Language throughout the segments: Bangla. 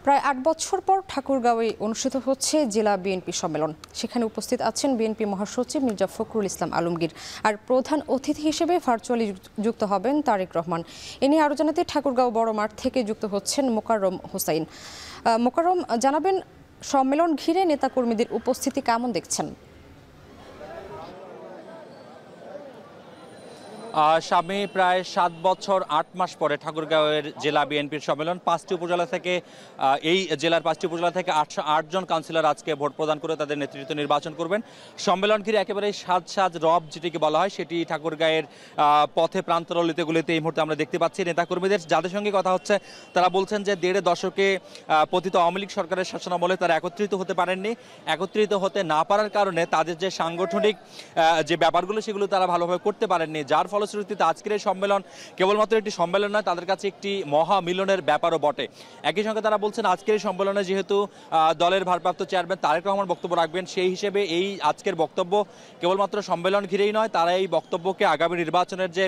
প্রায় ৮ বছর পর ঠাকুরগাঁওয়ে অনুষ্ঠিত হচ্ছে জেলা বিএনপি সম্মেলন। সেখানে উপস্থিত আছেন বিএনপি মহাসচিব মির্জা ফখরুল ইসলাম আলমগীর, আর প্রধান অতিথি হিসেবে ভার্চুয়ালি যুক্ত হবেন তারেক রহমান। এ নিয়ে আরও জানাতে ঠাকুরগাঁও বড় মাঠ থেকে যুক্ত হচ্ছেন মোকাররম হোসাইন। মোকাররম, জানাবেন সম্মেলন ঘিরে নেতাকর্মীদের উপস্থিতি কেমন দেখছেন? স্বামী প্রায় 7 বছর 8 মাস পরে ঠাকুরগাঁওয়ের জেলা বিএনপির সম্মেলন। 5টি উপজেলা থেকে এই জেলার 5টি উপজেলা থেকে 8 জন কাউন্সিলর আজকে ভোট প্রদান করে তাদের নেতৃত্ব নির্বাচন করবেন। সম্মেলন ঘিরে একেবারেই সাজ রব যেটিকে বলা হয় সেটি ঠাকুরগাঁয়ের পথে প্রান্তরলিতেগুলিতে এই মুহূর্তে আমরা দেখতে পাচ্ছি। নেতাকর্মীদের যাদের সঙ্গে কথা হচ্ছে তারা বলছেন যে 1.5 দশকে পতিত আওয়ামী লীগ সরকারের শাসনামলে তারা একত্রিত হতে পারেননি। একত্রিত হতে না পারার কারণে তাদের যে সাংগঠনিক যে ব্যাপারগুলো সেগুলো তারা ভালোভাবে করতে পারেননি, যার ফলশ্রুতিতে আজকের এই সম্মেলন কেবলমাত্র একটি সম্মেলন নয়, তাদের কাছে একটি মহামিলনের ব্যাপারও বটে। একই সঙ্গে তারা বলছেন আজকের এই সম্মেলনে যেহেতু দলের ভারপ্রাপ্ত চেয়ারম্যান তারেক রহমান বক্তব্য রাখবেন, সেই হিসেবে এই আজকের বক্তব্য কেবলমাত্র সম্মেলন ঘিরেই নয়, তারা এই বক্তব্যকে আগামী নির্বাচনের যে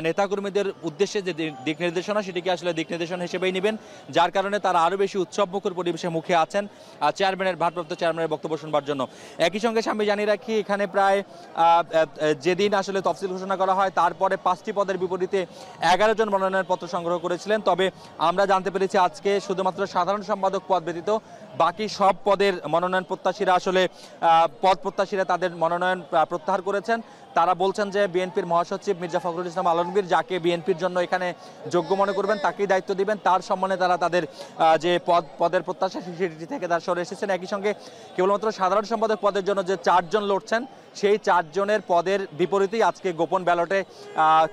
নেতাকর্মীদের উদ্দেশ্যে যে দিক নির্দেশনা সেটিকে আসলে দিক নির্দেশনা হিসেবেই নেবেন, যার কারণে তারা আরও বেশি উৎসবমুখর পরিবেশে মুখে আছেন ভারপ্রাপ্ত চেয়ারম্যানের বক্তব্য শুনবার জন্য। একই সঙ্গে আমি জানিয়ে রাখি, এখানে প্রায় যেদিন আসলে তফসিল ঘোষণা করা হয় তারপরে 5টি পদের বিপরীতে 11 জন মনোনয়নপত্র সংগ্রহ করেছিলেন। তবে আমরা জানতে পেরেছি আজকে শুধুমাত্র সাধারণ সম্পাদক পদ ব্যতীত বাকি সব পদের মনোনয়ন প্রত্যাশীরা তাদের মনোনয়ন প্রত্যাহার করেছেন। তারা বলছেন যে বিএনপির মহাসচিব মির্জা ফখরুল ইসলাম আলমগীর যাকে বিএনপির জন্য এখানে যোগ্য মনে করবেন তাকেই দায়িত্ব দিবেন, তার সম্মানে তারা তাদের যে পদের প্রত্যাশা সেটি থেকে তারা সরে এসেছেন। একই সঙ্গে কেবলমাত্র সাধারণ সম্পাদক পদের জন্য যে 4 জন লড়ছেন সেই 4 জনের পদের বিপরীতেই আজকে গোপন ব্যালটে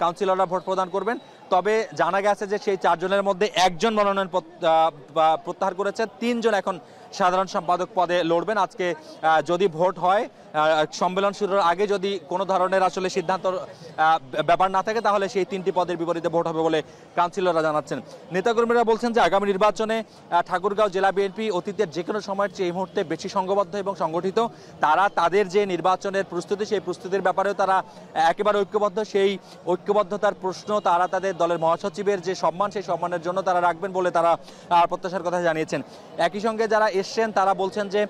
কাউন্সিলররা ভোট প্রদান করবেন। তবে জানা গেছে যে সেই 4 জনের মধ্যে 1 জন মনোনয়ন প্রত্যাহার করেছে, 3 জন এখন সাধারণ সম্পাদক পদে লড়বেন। আজকে যদি ভোট হয়, সম্মেলন শুরুর আগে যদি কোনো ধরনের আসলে সিদ্ধান্ত ব্যাপার না থাকে, তাহলে সেই 3টি পদের বিপরীতে ভোট হবে বলে কাউন্সিলররা জানাচ্ছেন। নেতাকর্মীরা বলছেন যে আগামী নির্বাচনে ঠাকুরগাঁও জেলা বিএনপি অতীতের যে কোনো সময়ের চেয়ে এই মুহূর্তে বেশি সংঘবদ্ধ এবং সংগঠিত। তারা তাদের যে নির্বাচনের প্রস্তুতি, সেই প্রস্তুতির ব্যাপারেও তারা একেবারে ঐক্যবদ্ধ। সেই ঐক্যবদ্ধতার প্রশ্ন তারা তাদের দলের মহাসচিবের যে সম্মান, সেই সম্মানের জন্য তারা রাখবেন বলে তারা প্রত্যাশার কথা জানিয়েছেন। একই সঙ্গে যারা এসছেন তারা বলছেন যে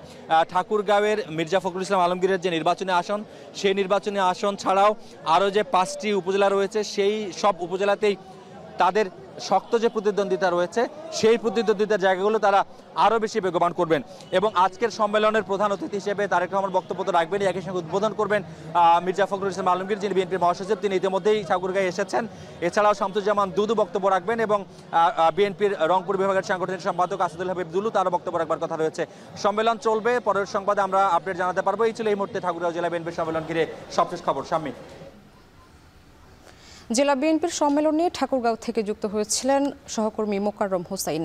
ঠাকুরগাঁওয়ের মির্জা ফখরুল ইসলাম আলমগীরের যে নির্বাচনী আসন, সেই নির্বাচনী আসন ছাড়াও আরও যে 5টি উপজেলা রয়েছে সেই সব উপজেলাতেই তাদের শক্ত যে প্রতিদ্বন্দ্বিতা রয়েছে সেই প্রতিদ্বন্দ্বিতার জায়গাগুলো তারা আরও বেশি বেগবান করবেন। এবং আজকের সম্মেলনের প্রধান অতিথি হিসেবে তারেক রহমান বক্তব্য তো রাখবেন, একই সঙ্গে উদ্বোধন করবেন মির্জা ফখরুল ইসলাম আলমগীর, যিনি বিএনপির মহাসচিব। তিনি ইতিমধ্যেই ঠাকুরগাঁয়ে এসেছেন। এছাড়াও শামসুজ্জামান দুদু বক্তব্য রাখবেন এবং বিএনপির রংপুর বিভাগের সাংগঠনিক সম্পাদক আসাদুল হাবিব দুলু তারও বক্তব্য রাখবার কথা রয়েছে। সম্মেলন চলবে, পরের সংবাদে আমরা আপডেট জানাতে পারবো। এই ছিল এই মুহূর্তে ঠাকুরগাঁও জেলা বিএনপির সম্মেলন ঘিরে সবশেষ খবর। শাম্মী। জেলা বিএনপির সম্মেলন নিয়ে ঠাকুরগাঁও থেকে যুক্ত হয়েছিলেন সহকর্মী মোকাররম হোসাইন।